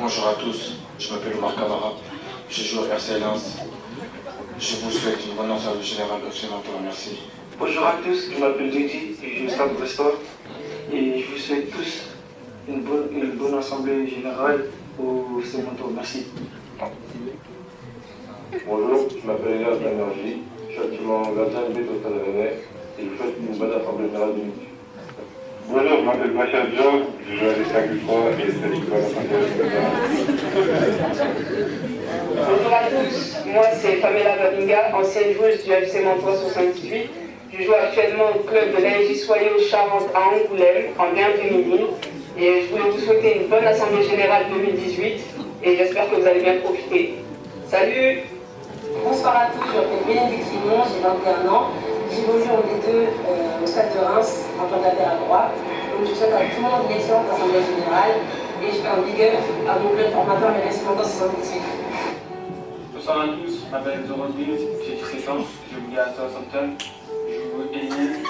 Bonjour à tous, je m'appelle Omar Camara, je joue à RC Lens. Je vous souhaite une bonne assemblée générale de FC Mentor, merci. Bonjour à tous, je m'appelle Didi et je joue au Stade Brestois. Et je vous souhaite tous une bonne assemblée générale au FC Mentor, merci. Bonjour, je m'appelle Elias Banerjee, je suis actuellement gardien de but au Stade Rennais et je vous souhaite une bonne assemblée générale de midi. Bonjour, je m'appelle Bachar Diop, je joue à l'Estac du 3 et c'est l'école à Bonjour à tous, moi c'est Pamela Babinga, ancienne joueuse du FC Mentor 78. Je joue actuellement au club de l'AJ Soyaux Charente à Angoulême, en bien féminine. Et je voulais vous souhaiter une bonne assemblée générale 2018 et j'espère que vous allez bien profiter. Salut! Bonsoir à tous, je m'appelle Bénédicte Simon, j'ai 21 ans. J'évolue en D2 au Stade de Reims en tant qu'attaquant droit. Donc je souhaite à tout le monde une excellente assemblée générale et je fais un big up à mon club formateur, le FC Mentor 78. Bonsoir à tous, je m'appelle Zoran Bills, j'ai 17 ans, je vis à Southampton, je joue au Ailier.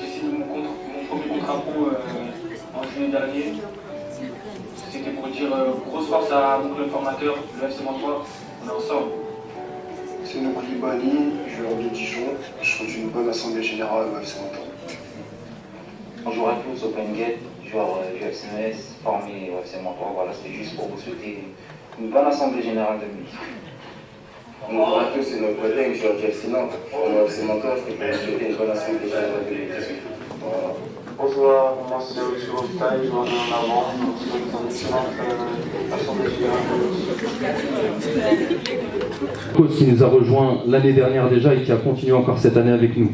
J'ai signé mon premier contrat pro en juillet dernier. C'était pour dire grosse force à mon club formateur, le FC Mentor, on est ensemble. C'est Nougli Bani, joueur de Dijon. Je souhaite une bonne assemblée générale au FC Mentor. Bonjour à tous, OpenGate, joueur du FC Metz, formé au FC Mentor. Voilà, c'était juste pour vous souhaiter une bonne assemblée générale de midi. Bonjour à tous, c'est notre collègue, joueur du FC Nantes, formé au FC Mentor, c'était pour vous souhaiter une bonne assemblée générale de midi. Voilà. Bonsoir, moi c'est Olivier Taille, joueur de En Avant. Je vous souhaite une excellente assemblée générale. Coach qui nous a rejoint l'année dernière déjà et qui a continué encore cette année avec nous.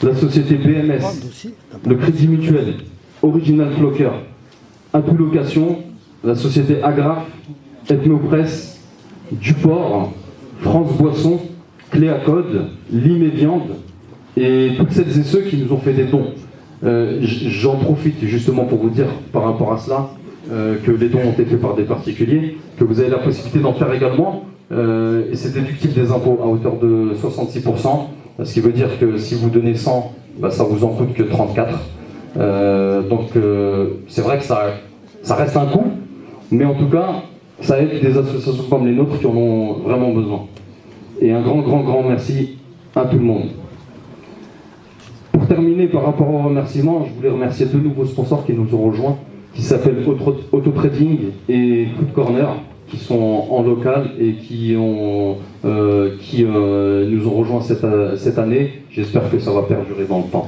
La société BMS, le Crédit Mutuel, Original Flocker, Atout Location, la société Agraf, Ethnopress, Duport, France Boisson, Clé à Code, Lim et Viande et toutes celles et ceux qui nous ont fait des dons. J'en profite justement pour vous dire par rapport à cela que les dons ont été faits par des particuliers, que vous avez la possibilité d'en faire également. Et c'est déductible des impôts à hauteur de 66%, ce qui veut dire que si vous donnez 100, bah, ça vous en coûte que 34. Donc c'est vrai que ça reste un coût, mais en tout cas, ça aide des associations comme les nôtres qui en ont vraiment besoin. Et un grand merci à tout le monde. Pour terminer par rapport aux remerciements, je voulais remercier deux nouveaux sponsors qui nous ont rejoints, qui s'appellent Auto Trading et Food Corner, qui sont en local et qui nous ont rejoints cette année. J'espère que ça va perdurer dans le temps.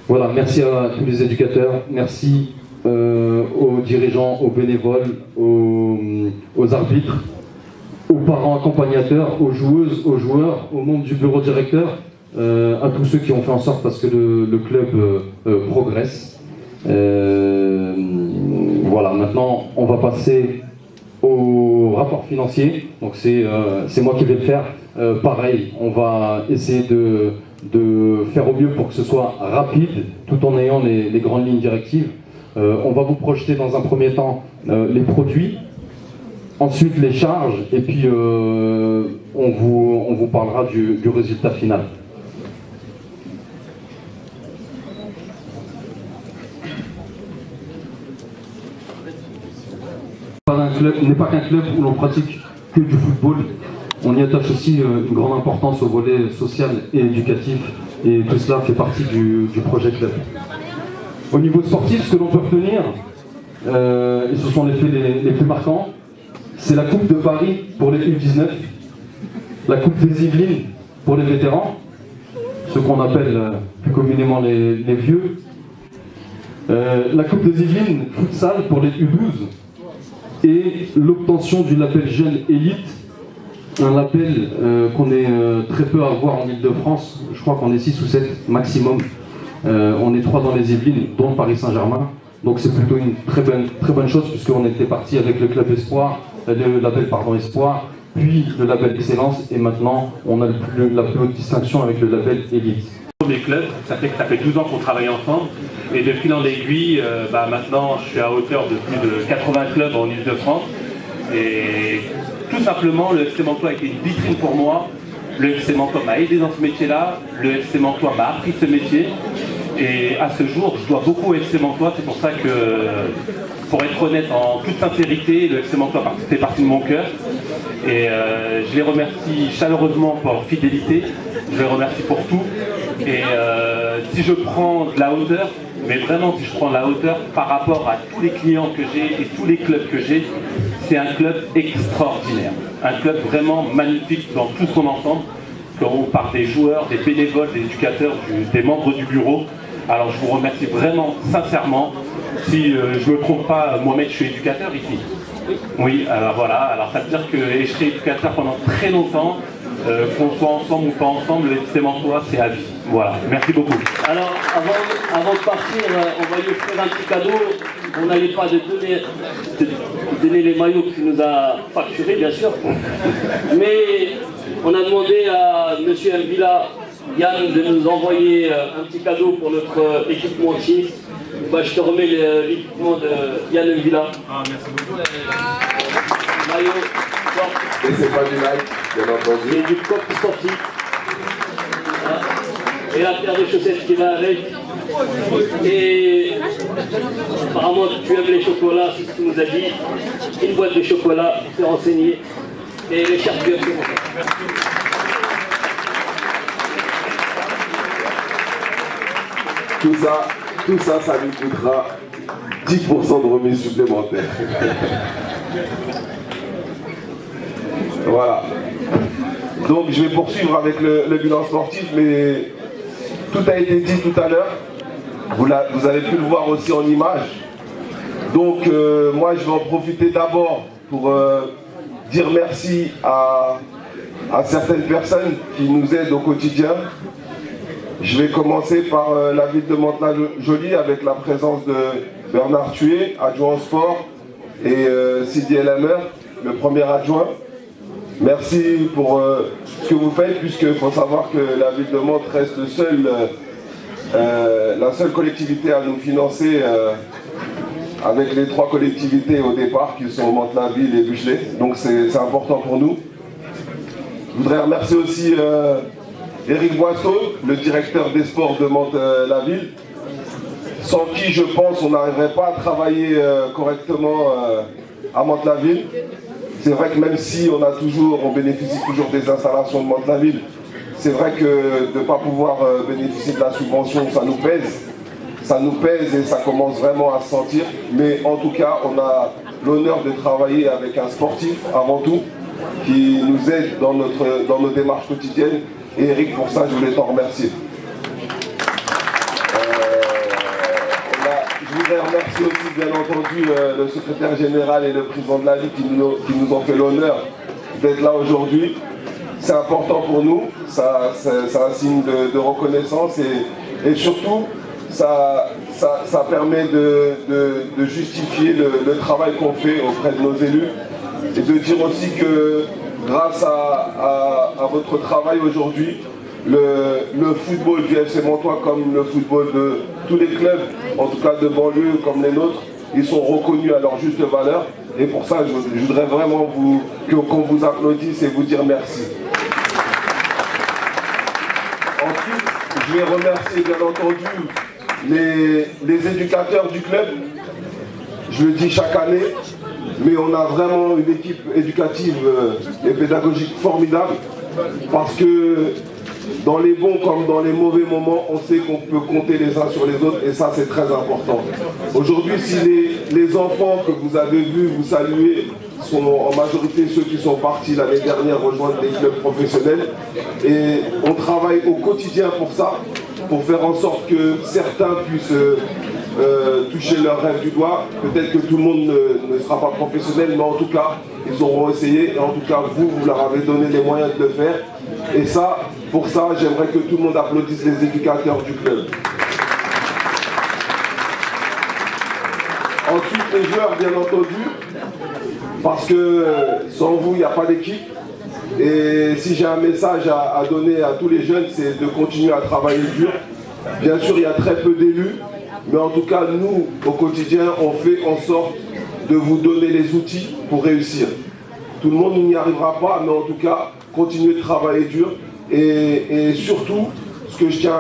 Voilà, merci à tous les éducateurs, merci aux dirigeants, aux bénévoles, aux arbitres, aux parents accompagnateurs, aux joueuses, aux joueurs, aux membres du bureau directeur, à tous ceux qui ont fait en sorte parce que le club progresse. Voilà, maintenant on va passer au rapport financier, donc c'est moi qui vais le faire. Pareil, on va essayer de faire au mieux pour que ce soit rapide, tout en ayant les grandes lignes directives. On va vous projeter dans un premier temps les produits, ensuite les charges, et puis on vous parlera du résultat final. N'est pas qu'un club où l'on pratique que du football, on y attache aussi une grande importance au volet social et éducatif, et tout cela fait partie du projet club. Au niveau sportif, ce que l'on peut retenir, et ce sont les faits les plus marquants, c'est la Coupe de Paris pour les U19, la Coupe des Yvelines pour les vétérans, ceux qu'on appelle plus communément les vieux, la Coupe des Yvelines futsal pour les U12, et l'obtention du label Jeune Élite, un label qu'on est très peu à voir en Ile-de-France. Je crois qu'on est 6 ou 7 maximum. On est 3 dans les Yvelines, dont Paris Saint-Germain. Donc c'est plutôt une très bonne chose, puisqu'on était parti avec le club Espoir, le label Espoir, puis le label Excellence, et maintenant on a la plus haute distinction avec le label Élite. Des clubs, ça fait 12 ans qu'on travaille ensemble, et de fil en aiguille, maintenant je suis à hauteur de plus de 80 clubs en Ile-de-France, et tout simplement le FC Mentor a été une vitrine pour moi. Le FC Mentor m'a aidé dans ce métier-là, le FC Mentor m'a appris ce métier, et à ce jour je dois beaucoup au FC Mentor. C'est pour ça que pour être honnête, en toute sincérité, le FC Mantois fait partie de mon cœur. Et je les remercie chaleureusement pour leur fidélité. Je les remercie pour tout. Et si je prends de la hauteur, mais vraiment si je prends de la hauteur par rapport à tous les clients que j'ai et tous les clubs que j'ai, c'est un club extraordinaire. Un club vraiment magnifique dans tout son ensemble. Quand on parle des joueurs, des bénévoles, des éducateurs, des membres du bureau. Alors je vous remercie vraiment sincèrement. Si je ne me trompe pas, Mohamed, je suis éducateur ici. Oui, alors voilà, alors ça veut dire que je serai éducateur pendant très longtemps, qu'on soit ensemble ou pas ensemble, le FC Mantois, c'est à vie. Voilà, merci beaucoup. Alors, avant de partir, on va lui offrir un petit cadeau. On n'allait pas de donner les maillots qu'il nous a facturés, bien sûr. Mais on a demandé à M. Mvila, Yann, de nous envoyer un petit cadeau pour notre équipementier. Bah, je te remets l'équipement de Yann Mvila. Ah, merci beaucoup. Maillot, et c'est pas du Nike, bien entendu. C'est du coq sportif. Et la paire de chaussettes qui va avec. Et apparemment tu aimes les chocolats, c'est ce qu'il nous a dit. Une boîte de chocolat, c'est renseigné. Et les cartes du FC Mantois. Tout ça, ça nous coûtera 10% de remise supplémentaire. Voilà. Donc je vais poursuivre avec le bilan sportif, mais tout a été dit tout à l'heure. Vous avez pu le voir aussi en image. Donc moi je vais en profiter d'abord pour dire merci à certaines personnes qui nous aident au quotidien. Je vais commencer par la ville de Mantes-la-Jolie avec la présence de Bernard Thué, adjoint au sport, et Sidi Elhamer, le premier adjoint. Merci pour ce que vous faites, puisqu'il faut savoir que la ville de Mantes reste la seule collectivité à nous financer avec les 3 collectivités au départ qui sont Mantes-la-Ville et Buchelet. Donc c'est important pour nous. Je voudrais remercier aussi Éric Boisseau, le directeur des sports de Mantes-la-Ville, sans qui je pense on n'arriverait pas à travailler correctement à Mantes-la-Ville. C'est vrai que même si on bénéficie toujours des installations de Mantes-la-Ville, c'est vrai que de ne pas pouvoir bénéficier de la subvention, ça nous pèse. Ça nous pèse et ça commence vraiment à se sentir. Mais en tout cas, on a l'honneur de travailler avec un sportif avant tout, qui nous aide dans nos démarches quotidiennes. Et Eric, pour ça, je voulais t'en remercier. Je voudrais remercier aussi, bien entendu, le secrétaire général et le président de la Ligue qui nous ont fait l'honneur d'être là aujourd'hui. C'est important pour nous, c'est un signe de reconnaissance et surtout, ça permet de justifier le travail qu'on fait auprès de nos élus et de dire aussi que grâce à votre travail aujourd'hui, le football du FC Mantois comme le football de tous les clubs, en tout cas de banlieue comme les nôtres, ils sont reconnus à leur juste valeur. Et pour ça, je voudrais vraiment qu'on vous applaudisse et vous dire merci. Ensuite, je vais remercier bien entendu les éducateurs du club. Je le dis chaque année, mais on a vraiment une équipe éducative et pédagogique formidable parce que dans les bons comme dans les mauvais moments, on sait qu'on peut compter les uns sur les autres et ça c'est très important. Aujourd'hui, si les enfants que vous avez vus, vous saluer, sont en majorité ceux qui sont partis l'année dernière rejoindre les clubs professionnels et on travaille au quotidien pour ça, pour faire en sorte que certains puissent toucher leur rêve du doigt. Peut-être que tout le monde ne sera pas professionnel, mais en tout cas, ils auront essayé et en tout cas, vous leur avez donné les moyens de le faire. Et ça, pour ça, j'aimerais que tout le monde applaudisse les éducateurs du club. Ensuite, les joueurs, bien entendu, parce que sans vous, il n'y a pas d'équipe. Et si j'ai un message à donner à tous les jeunes, c'est de continuer à travailler dur. Bien sûr, il y a très peu d'élus, mais en tout cas, nous, au quotidien, on fait en sorte de vous donner les outils pour réussir. Tout le monde n'y arrivera pas, mais en tout cas, continuez de travailler dur. Et surtout, ce que je tiens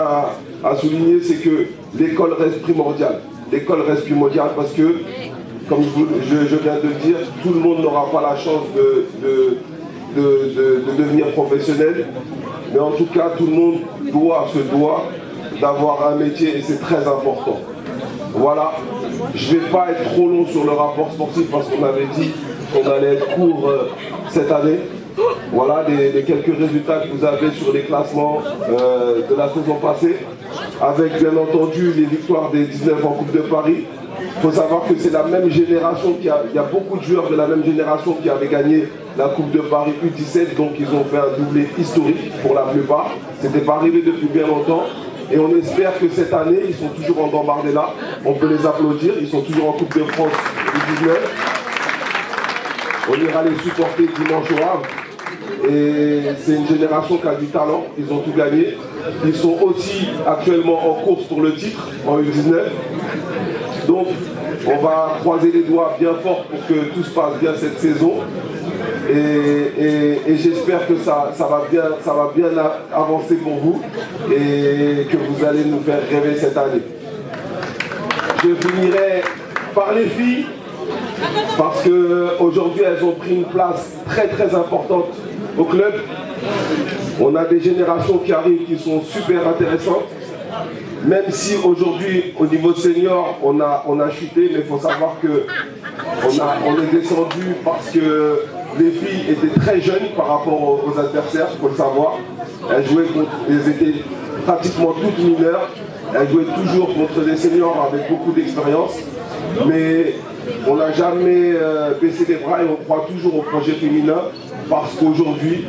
à souligner, c'est que l'école reste primordiale. L'école reste primordiale parce que comme je viens de le dire, tout le monde n'aura pas la chance de devenir professionnel, mais en tout cas, tout le monde se doit d'avoir un métier et c'est très important. Voilà, je ne vais pas être trop long sur le rapport sportif parce qu'on avait dit qu'on allait être court cette année. Voilà les quelques résultats que vous avez sur les classements de la saison passée, avec bien entendu les victoires des 19 en Coupe de Paris. Il faut savoir que c'est la même génération, il y a beaucoup de joueurs de la même génération qui avaient gagné la Coupe de Paris U17, donc ils ont fait un doublé historique pour la plupart. Ce n'était pas arrivé depuis bien longtemps. Et on espère que cette année, ils sont toujours en Gambardella. On peut les applaudir, ils sont toujours en Coupe de France U19. On ira les supporter dimanche au Havre. Et c'est une génération qui a du talent, ils ont tout gagné. Ils sont aussi actuellement en course pour le titre en U19. Donc on va croiser les doigts bien fort pour que tout se passe bien cette saison. Et j'espère que ça va bien avancer pour vous et que vous allez nous faire rêver cette année. Je finirai par les filles parce qu'aujourd'hui elles ont pris une place très très importante au club. On a des générations qui arrivent qui sont super intéressantes. Même si aujourd'hui au niveau senior on a chuté, mais il faut savoir qu'on est descendu parce que les filles étaient très jeunes par rapport aux adversaires, il faut le savoir. Elles étaient pratiquement toutes mineures. Elles jouaient toujours contre des seniors avec beaucoup d'expérience. Mais on n'a jamais baissé les bras et on croit toujours au projet féminin parce qu'aujourd'hui,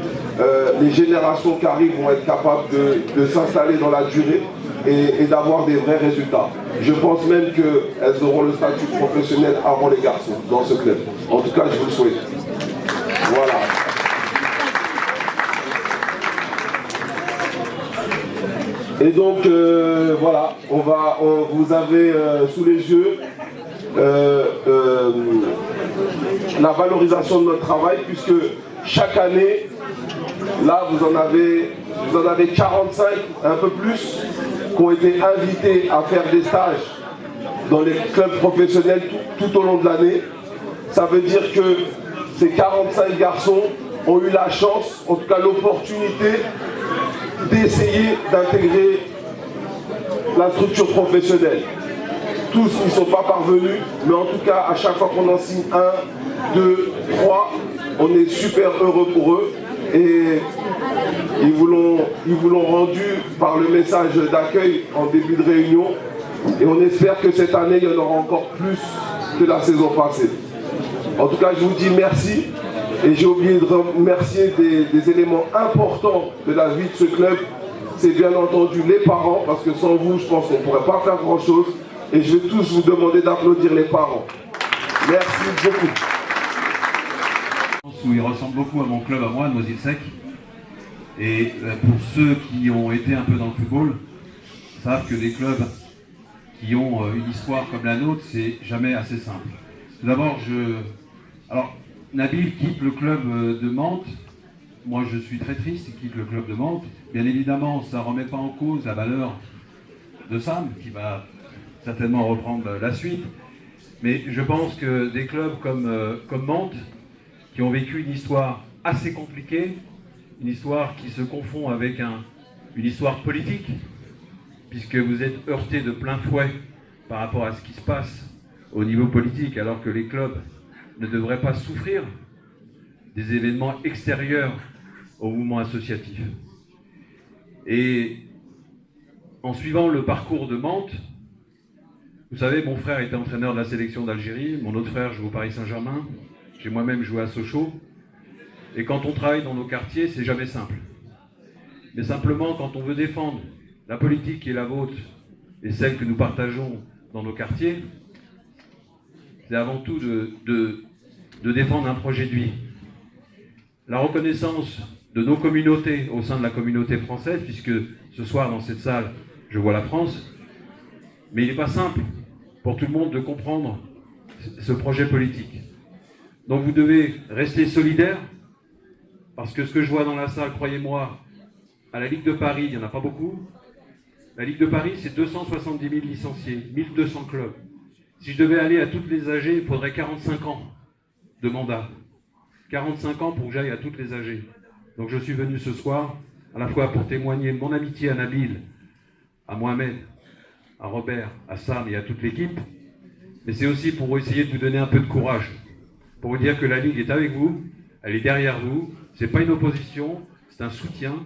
les générations qui arrivent vont être capables de s'installer dans la durée et d'avoir des vrais résultats. Je pense même qu'elles auront le statut professionnel avant les garçons dans ce club. En tout cas, je vous le souhaite. Voilà. Et donc, voilà, vous avez sous les yeux la valorisation de notre travail, puisque chaque année, là, vous en avez 45, un peu plus, qui ont été invités à faire des stages dans les clubs professionnels tout au long de l'année. Ça veut dire que ces 45 garçons ont eu la chance, en tout cas l'opportunité, d'essayer d'intégrer la structure professionnelle. Tous n'y sont pas parvenus, mais en tout cas, à chaque fois qu'on en signe 1, 2, 3, on est super heureux pour eux. Et ils vous l'ont rendu par le message d'accueil en début de réunion. Et on espère que cette année, il y en aura encore plus que la saison passée. En tout cas, je vous dis merci. Et j'ai oublié de remercier des éléments importants de la vie de ce club. C'est bien entendu les parents, parce que sans vous, je pense qu'on ne pourrait pas faire grand-chose. Et je vais tous vous demander d'applaudir les parents. Merci beaucoup. Où il ressemble beaucoup à mon club à moi, Noisy-le-Sec. Et pour ceux qui ont été un peu dans le football, savent que des clubs qui ont une histoire comme la nôtre, c'est jamais assez simple. Tout d'abord, alors, Nabil quitte le club de Mantes. Moi, je suis très triste, il quitte le club de Mantes. Bien évidemment, ça ne remet pas en cause la valeur de Sam, qui va certainement reprendre la suite. Mais je pense que des clubs comme Mantes, qui ont vécu une histoire assez compliquée, une histoire qui se confond avec une histoire politique, puisque vous êtes heurté de plein fouet par rapport à ce qui se passe au niveau politique, alors que les clubs ne devraient pas souffrir des événements extérieurs au mouvement associatif. Et en suivant le parcours de Mantes, vous savez, mon frère était entraîneur de la sélection d'Algérie, mon autre frère joue au Paris Saint-Germain, j'ai moi-même joué à Sochaux. Et quand on travaille dans nos quartiers, c'est jamais simple. Mais simplement, quand on veut défendre la politique qui est la vôtre et celle que nous partageons dans nos quartiers, c'est avant tout de défendre un projet de vie. La reconnaissance de nos communautés au sein de la communauté française, puisque ce soir dans cette salle, je vois la France, mais il n'est pas simple pour tout le monde de comprendre ce projet politique. Donc vous devez rester solidaires, parce que ce que je vois dans la salle, croyez-moi, à la Ligue de Paris, il n'y en a pas beaucoup. La Ligue de Paris, c'est 270 000 licenciés, 1200 clubs. Si je devais aller à toutes les AG, il faudrait 45 ans de mandat. 45 ans pour que j'aille à toutes les AG. Donc je suis venu ce soir, à la fois pour témoigner de mon amitié à Nabil, à Mohamed, à Robert, à Sam et à toute l'équipe, mais c'est aussi pour essayer de vous donner un peu de courage, pour vous dire que la Ligue est avec vous, elle est derrière vous, c'est pas une opposition, c'est un soutien,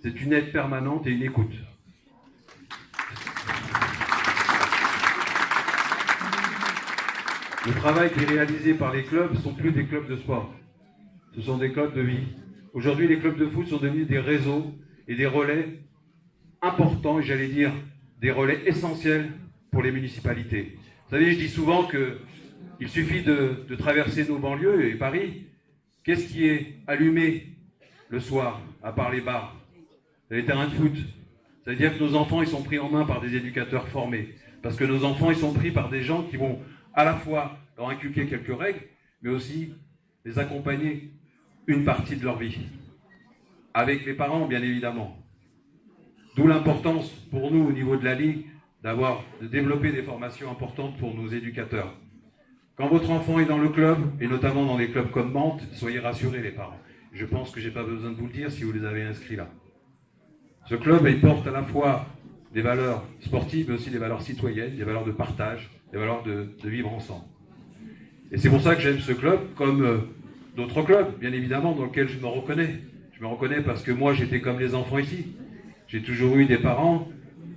c'est une aide permanente et une écoute. Le travail qui est réalisé par les clubs ne sont plus des clubs de sport, ce sont des clubs de vie. Aujourd'hui, les clubs de foot sont devenus des réseaux et des relais importants, et j'allais dire des relais essentiels pour les municipalités. Vous savez, je dis souvent qu'il suffit de traverser nos banlieues et Paris. Qu'est-ce qui est allumé le soir, à part les bars, les terrains de foot? C'est-à-dire que nos enfants, ils sont pris en main par des éducateurs formés. Parce que nos enfants, ils sont pris par des gens qui vont à la fois leur inculquer quelques règles, mais aussi les accompagner une partie de leur vie. Avec les parents, bien évidemment. D'où l'importance pour nous, au niveau de la Ligue, de développer des formations importantes pour nos éducateurs. Quand votre enfant est dans le club, et notamment dans des clubs comme Mantes, soyez rassurés les parents. Je pense que je n'ai pas besoin de vous le dire si vous les avez inscrits là. Ce club, il porte à la fois des valeurs sportives, mais aussi des valeurs citoyennes, des valeurs de partage, des valeurs de vivre ensemble. Et c'est pour ça que j'aime ce club, comme d'autres clubs, bien évidemment, dans lesquels je me reconnais. Je me reconnais parce que moi, j'étais comme les enfants ici. J'ai toujours eu des parents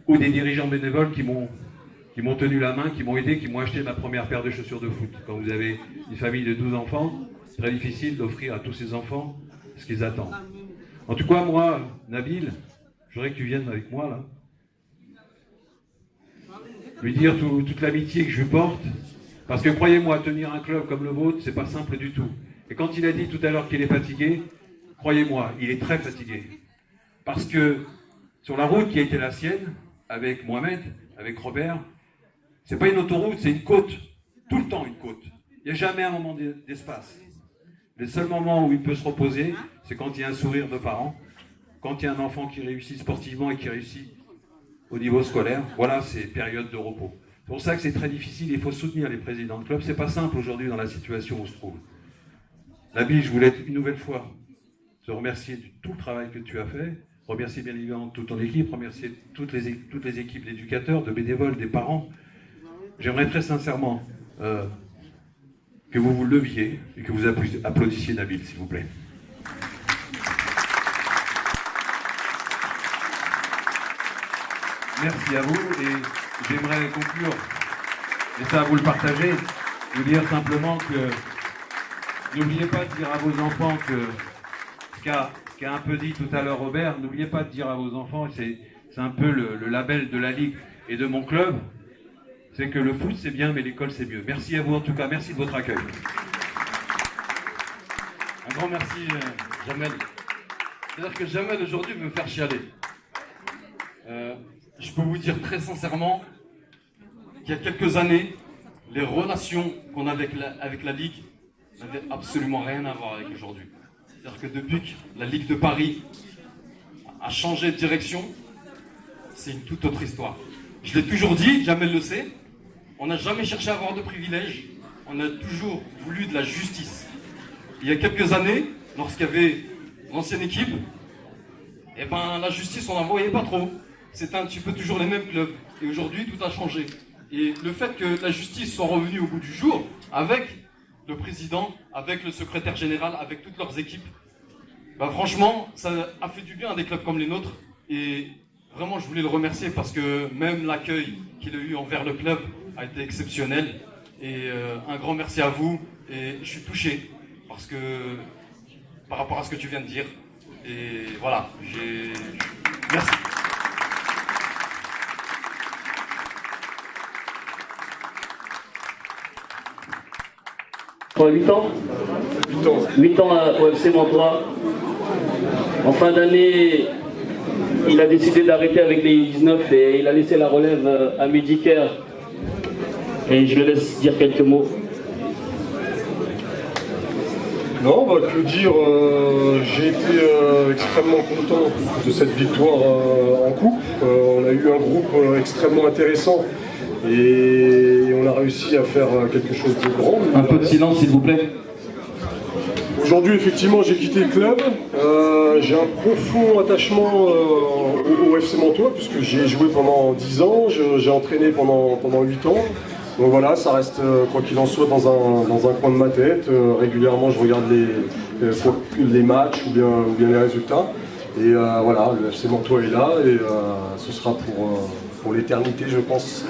ou des dirigeants bénévoles qui m'ont tenu la main, qui m'ont aidé, qui m'ont acheté ma première paire de chaussures de foot. Quand vous avez une famille de 12 enfants, c'est très difficile d'offrir à tous ces enfants ce qu'ils attendent. En tout cas, moi, Nabil, je voudrais que tu viennes avec moi, là. Lui dire toute l'amitié que je lui porte, parce que croyez-moi, tenir un club comme le vôtre, c'est pas simple du tout. Et quand il a dit tout à l'heure qu'il est fatigué, croyez-moi, il est très fatigué. Parce que sur la route qui a été la sienne, avec Mohamed, avec Robert, c'est pas une autoroute, c'est une côte. Tout le temps une côte. Il n'y a jamais un moment d'espace. Le seul moment où il peut se reposer, c'est quand il y a un sourire de parents, quand il y a un enfant qui réussit sportivement et qui réussit au niveau scolaire. Voilà ces périodes de repos. C'est pour ça que c'est très difficile, il faut soutenir les présidents de club. C'est pas simple aujourd'hui dans la situation où on se trouve. Nabil, je voulais une nouvelle fois te remercier de tout le travail que tu as fait, remercier bien évidemment toute ton équipe, remercier toutes les équipes d'éducateurs, de bénévoles, des parents. J'aimerais très sincèrement que vous vous leviez et que vous applaudissiez Nabil, s'il vous plaît. Merci à vous et j'aimerais conclure, et ça vous le partagez, vous dire simplement que n'oubliez pas de dire à vos enfants que ce qu'a un peu dit tout à l'heure Robert, n'oubliez pas de dire à vos enfants, c'est un peu le label de la Ligue et de mon club, c'est que le foot c'est bien mais l'école c'est mieux. Merci à vous en tout cas, merci de votre accueil. Un grand merci Jamel. C'est-à-dire que Jamel aujourd'hui veut me faire chialer. Je peux vous dire très sincèrement qu'il y a quelques années, les relations qu'on a avec la Ligue n'avaient absolument rien à voir avec aujourd'hui. C'est-à-dire que depuis que la Ligue de Paris a changé de direction, c'est une toute autre histoire. Je l'ai toujours dit, Jamel le sait, on n'a jamais cherché à avoir de privilèges, on a toujours voulu de la justice. Il y a quelques années, lorsqu'il y avait l'ancienne équipe, eh ben, la justice, on n'en voyait pas trop. C'était un petit peu toujours les mêmes clubs. Et aujourd'hui, tout a changé. Et le fait que la justice soit revenue au bout du jour, avec le président, avec le secrétaire général, avec toutes leurs équipes, bah franchement, ça a fait du bien à des clubs comme les nôtres. Et vraiment, je voulais le remercier parce que même l'accueil qu'il a eu envers le club a été exceptionnel. Et un grand merci à vous. Et je suis touché parce que, par rapport à ce que tu viens de dire. Et voilà, merci. Quoi, 8 ans 8 ans au FC Mantois. En fin d'année, il a décidé d'arrêter avec les 19 et il a laissé la relève à Mehdi Ker. Et je le laisse dire quelques mots. Non, bah, que dire, j'ai été extrêmement content de cette victoire en coupe. On a eu un groupe extrêmement intéressant Et on a réussi à faire quelque chose de grand. Un peu de silence, s'il vous plaît. Aujourd'hui, effectivement, j'ai quitté le club. J'ai un profond attachement au FC Mantois, puisque j'y ai joué pendant 10 ans, j'ai entraîné pendant 8 ans. Donc voilà, ça reste, quoi qu'il en soit, dans un coin de ma tête. Régulièrement, je regarde les matchs ou bien les résultats. Et voilà, le FC Mantois est là et ce sera pour l'éternité, je pense.